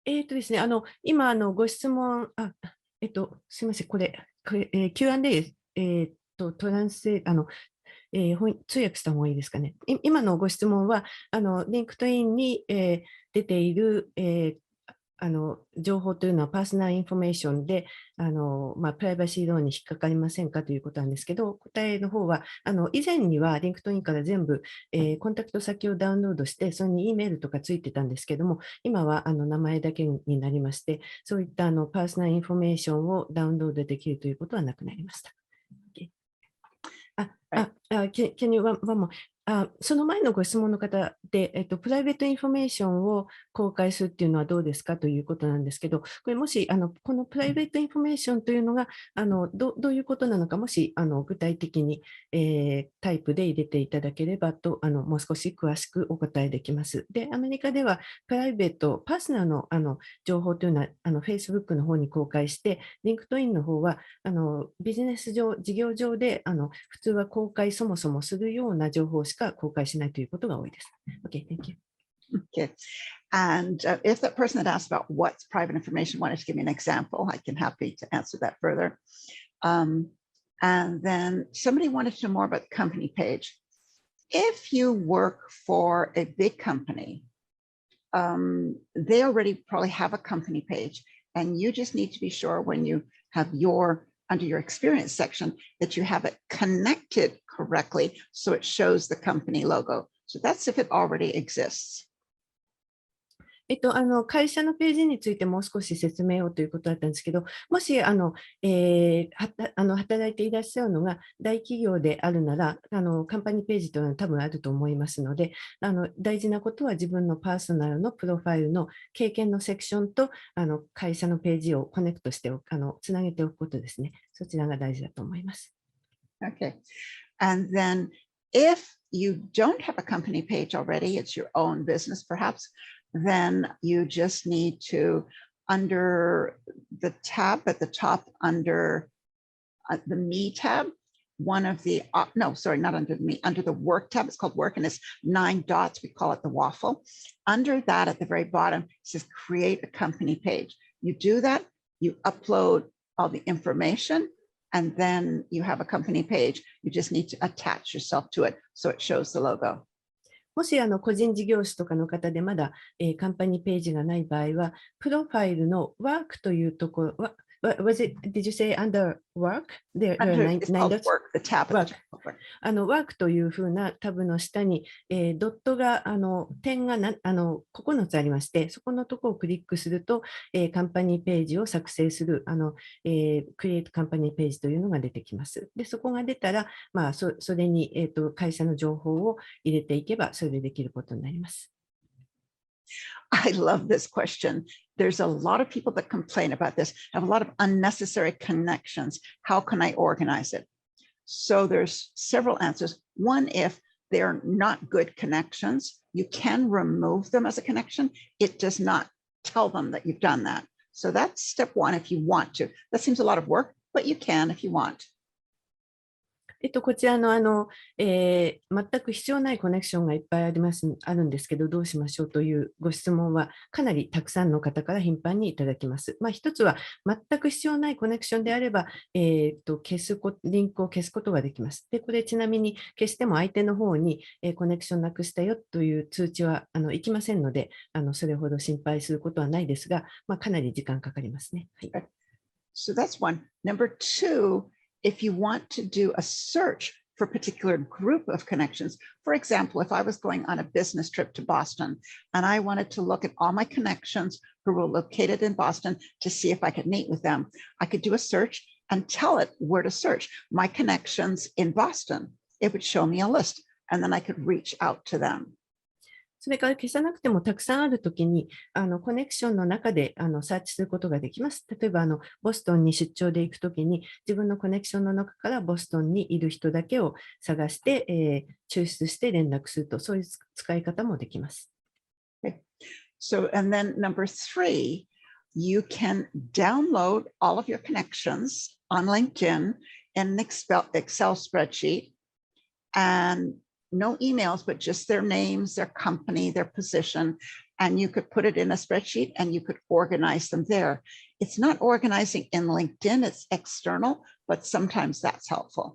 ですね、今、ご質問、すみません、これ、Q&A、トランスレ通訳した方がいいですかね。今のご質問は、LinkedIn に、出ている、情報というのはパーソナルインフォメーションで、プライバシーローに引っかかりませんかということなんですけど、答えの方は、以前には LinkedIn から全部、コンタクト先をダウンロードして、それに E メールとかついてたんですけども、今は名前だけになりまして、そういったパーソナルインフォメーションをダウンロードできるということはなくなりました。Can you one more? その前のご質問の方で、プライベートインフォメーションを公開するっていうのはどうですかということなんですけど、これもし、このプライベートインフォメーションというのが、どういうことなのか、もし、具体的に、タイプで入れていただければと、もう少し詳しくお答えできます。で、アメリカでは、プライベート、パーソナルの、情報というのは、Facebook の方に公開して、LinkedIn の方は、ビジネス上、事業上で、普通は公開そもそもするような情報しか公開しないということが多いです。Okay, thank you. Okay. And if that person had asked about what's private information, wanted to give me an example, I can happy to answer that further. And then somebody wanted to know more about the company page. If you work for a big company, they already probably have a company page, and you just need to be sure when you have under your experience section that you have it connected correctly so it shows the company logo. So that's if it already exists. 会社のページについてもう少し説明をということだったんですけど、もし働いていらっしゃるのが大企業であるなら、カンパニーページというのは多分あると思いますので、大事なことは自分のパーソナルのプロファイルの経験のセクションと会社のページをコネクトしてつなげておくことですね。そちらが大事だと思います。Okay. And then if you don't have a company page already, it's your own business perhaps, then you just need to, under the tab at the top, under the Me tab, one of the, no, sorry, not under the Me, under the Work tab, it's called Work, and it's 9 dots, we call it the waffle. Under that, at the very bottom, it says Create a Company Page. You do that, you upload all the information, and then you have a company page. You just need to attach yourself to it so it shows the logo. もし個人事業主とかの方でまだ、カンパニーページがない場合は、プロファイルのワークというところ、did you say under work? There are 9 dots? Work, the tab. Work. ワークというふうなタブの下に、ドットが、点が9つありまして、そこのところをクリックすると、カンパニーページを作成する、Create Company Page というのが出てきます。で、そこが出たら、それに、会社の情報を入れていけば、それでできることになります。I love this question. There's a lot of people that complain about this, have a lot of unnecessary connections. How can I organize it? So there's several answers. One, if they're not good connections, you can remove them as a connection. It does not tell them that you've done that. So that's step one if you want to. That seems a lot of work, but you can if you want. こちらの全く必要ないコネクションがいっぱいあるんですけど、どうしましょうというご質問はかなりたくさんの方から頻繁にいただきます。一つは全く必要ないコネクションであれば、リンクを消すことができます。で、これちなみに消しても相手の方にコネクションなくしたよという通知はいきませんので、それほど心配することはないですが、かなり時間かかりますね。はい。So that's one. Number two, if you want to do a search for a particular group of connections, for example, if I was going on a business trip to Boston and I wanted to look at all my connections who were located in Boston to see if I could meet with them, I could do a search and tell it where to search my connections in Boston. It would show me a list and then I could reach out to them. それから消さなくてもたくさんあるときに、コネクションの中でサーチすることができます。例えば、ボストンに出張で行くときに、自分のコネクションの中からボストンにいる人だけを探して、抽出して連絡すると、そういう使い方もできます。So, and then number 3, you can download all of your connections on LinkedIn in an Excel spreadsheet, and no emails, but just their names, their company, their position, and you could put it in a spreadsheet and you could organize them there. It's not organizing in LinkedIn, it's external, but sometimes that's helpful.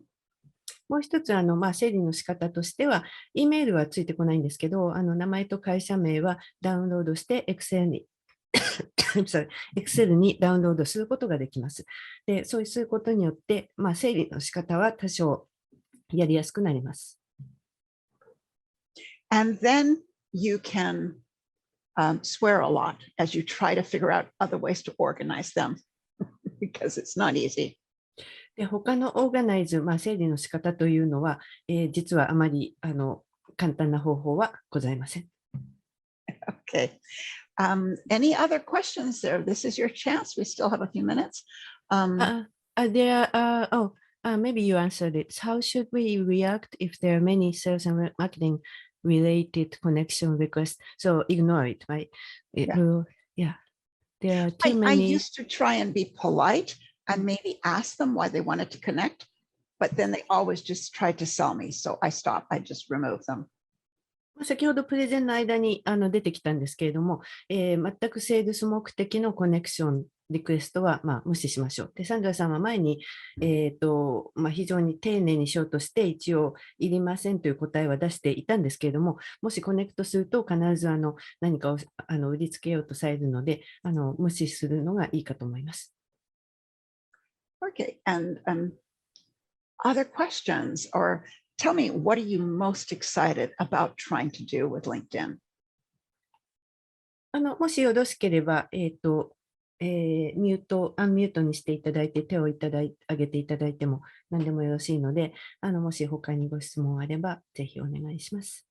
もう一つ、整理の仕方としては、E メールはついてこないんですけど、名前と会社名はダウンロードして Excel にExcel にダウンロードすることができます。で、そうすることによって、整理の仕方は多少やりやすくなります。And then you can swear a lot as you try to figure out other ways to organize them because it's not easy. で、他のオーガナイズ、整理の仕方というのは、実はあまり簡単な方法はございません。Okay. Any other questions there? This is your chance. We still have a few minutes. Maybe you answered it. How should we react if there are many sales and marketing related connection requests? So ignore it, right? Yeah. There are too many. I used to try and be polite and maybe ask them why they wanted to connect, but then they always just tried to sell me. So I stopped. I just removed them. 先ほどプレゼンの間に出てきたんですけれども、全くセールス目的のコネクションリクエストは無視しましょう。で、サンドラさんは前に、非常に丁寧にしようとして一応いりませんという答えは出していたんですけれども、もしコネクトすると必ず何かを売りつけようとされるので、無視するのがいいかと思います。Okay, and other questions, or tell me, what are you most excited about trying to do with LinkedIn? もしよろしければ、アンミュートにしていただいて、手を挙げていただいても何でもよろしいので、もし他にご質問あれば、ぜひお願いします。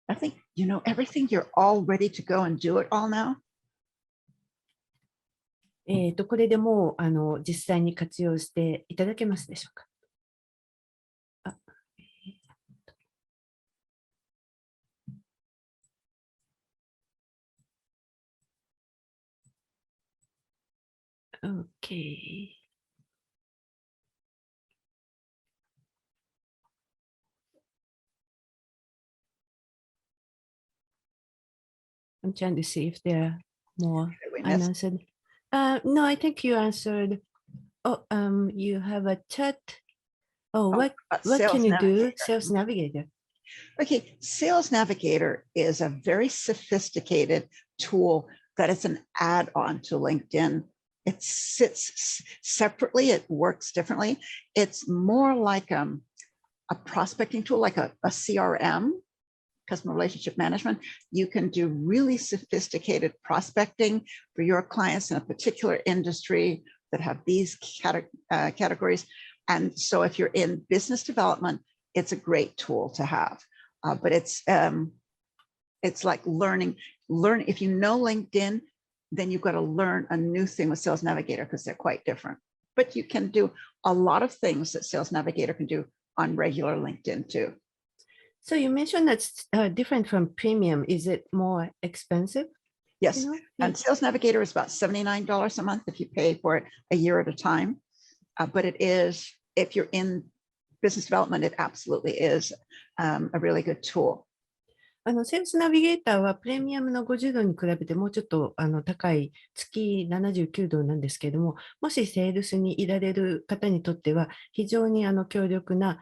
I think, everything, you're all ready to go and do it all now? これでもう実際に活用していただけますでしょうか。Okay. I'm trying to see if there are more unanswered. No, I think you answered. Oh, you have a chat. What can you do? Sales Navigator. Okay, Sales Navigator is a very sophisticated tool that is an add-on to LinkedIn. It sits separately, it works differently. It's more like a prospecting tool, like a CRM, customer relationship management. You can do really sophisticated prospecting for your clients in a particular industry that have these categories. And so if you're in business development, it's a great tool to have. But it's like learning. If you know LinkedIn, then you've got to learn a new thing with Sales Navigator because they're quite different. But you can do a lot of things that Sales Navigator can do on regular LinkedIn too. So you mentioned that's different from premium. Is it more expensive? Yes, and Sales Navigator is about $79 a month if you pay for it a year at a time. But it is, if you're in business development, it absolutely is a really good tool. セールスナビゲーターはプレミアムの50ドルに比べてもうちょっと高い月79ドルなんですけれども、もしセールスにいられる方にとっては非常に強力な、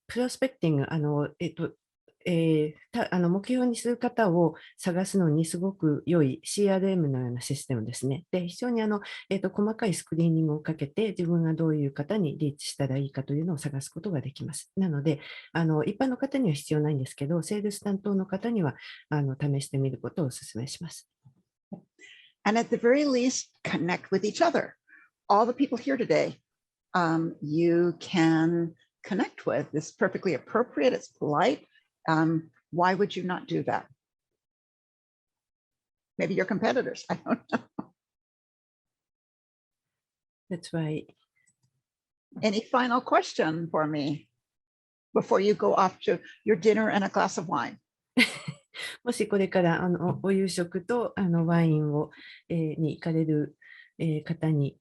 プロスペクティング、目標にする方を探すのにすごく良い CRM のようなシステムですね。で、非常に細かいスクリーニングをかけて自分がどういう方にリーチしたらいいかというのを探すことができます。なので、一般の方には必要ないんですけど、セールス担当の方には試してみることをお勧めします。And at the very least, connect with each other. All the people here today you can connect with. It's perfectly appropriate. It's polite. Why would you not do that? Maybe your competitors. I don't know. That's right. Any final question for me before you go off to your dinner and a glass of wine? もしこれからお夕食とワインを、に行かれる、方に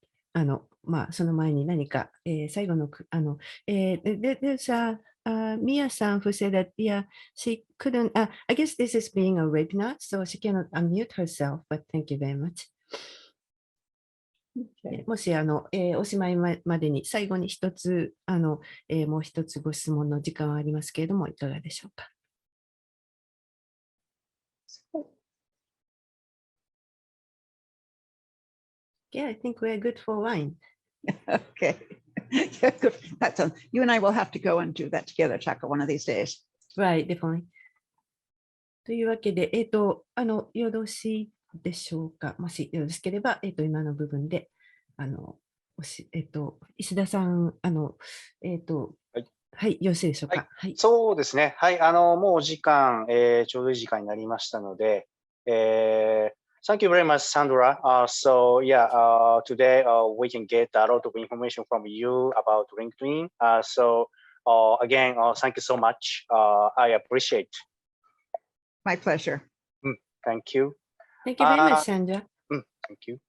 その前に何か、最後のthere's Mia san who said that yeah she couldn't I guess this is being a webinar so she cannot unmute herself but thank you very much. Okay. もしおしまいまでに最後に一つもう一つご質問の時間はありますけれどもいかがでしょうか。Yeah, I think we're good for wine. Okay. Yeah, good. That's you and I will have to go and do that together, Chaco, one of these days. Right, definitely. というわけで、よろしいでしょうか。もしよろしければ、今の部分で、石田さん、はい、よろしいでしょうか。はい。そうですね。はい。もうお時間、ちょうどいい時間になりましたので、Thank you very much, Sandra. So yeah, today we can get a lot of information from you about LinkedIn. So again, thank you so much. I appreciate. My pleasure. Thank you. Thank you very much, Sandra. Thank you.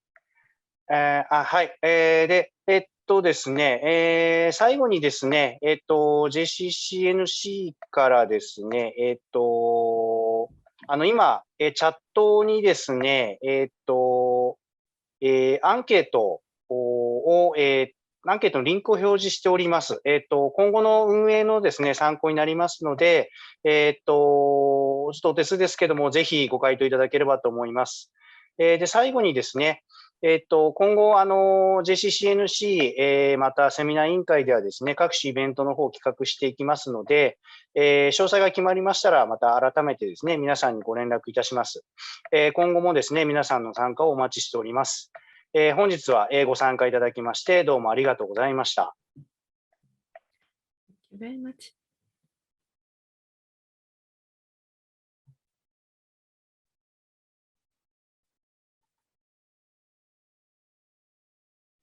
はい。で、ですね、最後にですね、JCCNC からですね、今、チャットにですね、アンケートを、アンケートのリンクを表示しております。今後の運営のですね、参考になりますので、ちょっとお手数ですけども、ぜひご回答いただければと思います。で、最後にですね、今後、JCCNC、またセミナー委員会ではですね、各種イベントの方を企画していきますので、詳細が決まりましたら、また改めてですね、皆さんにご連絡いたします。今後もですね、皆さんの参加をお待ちしております。本日はご参加いただきまして、どうもありがとうございました。Thank you very much.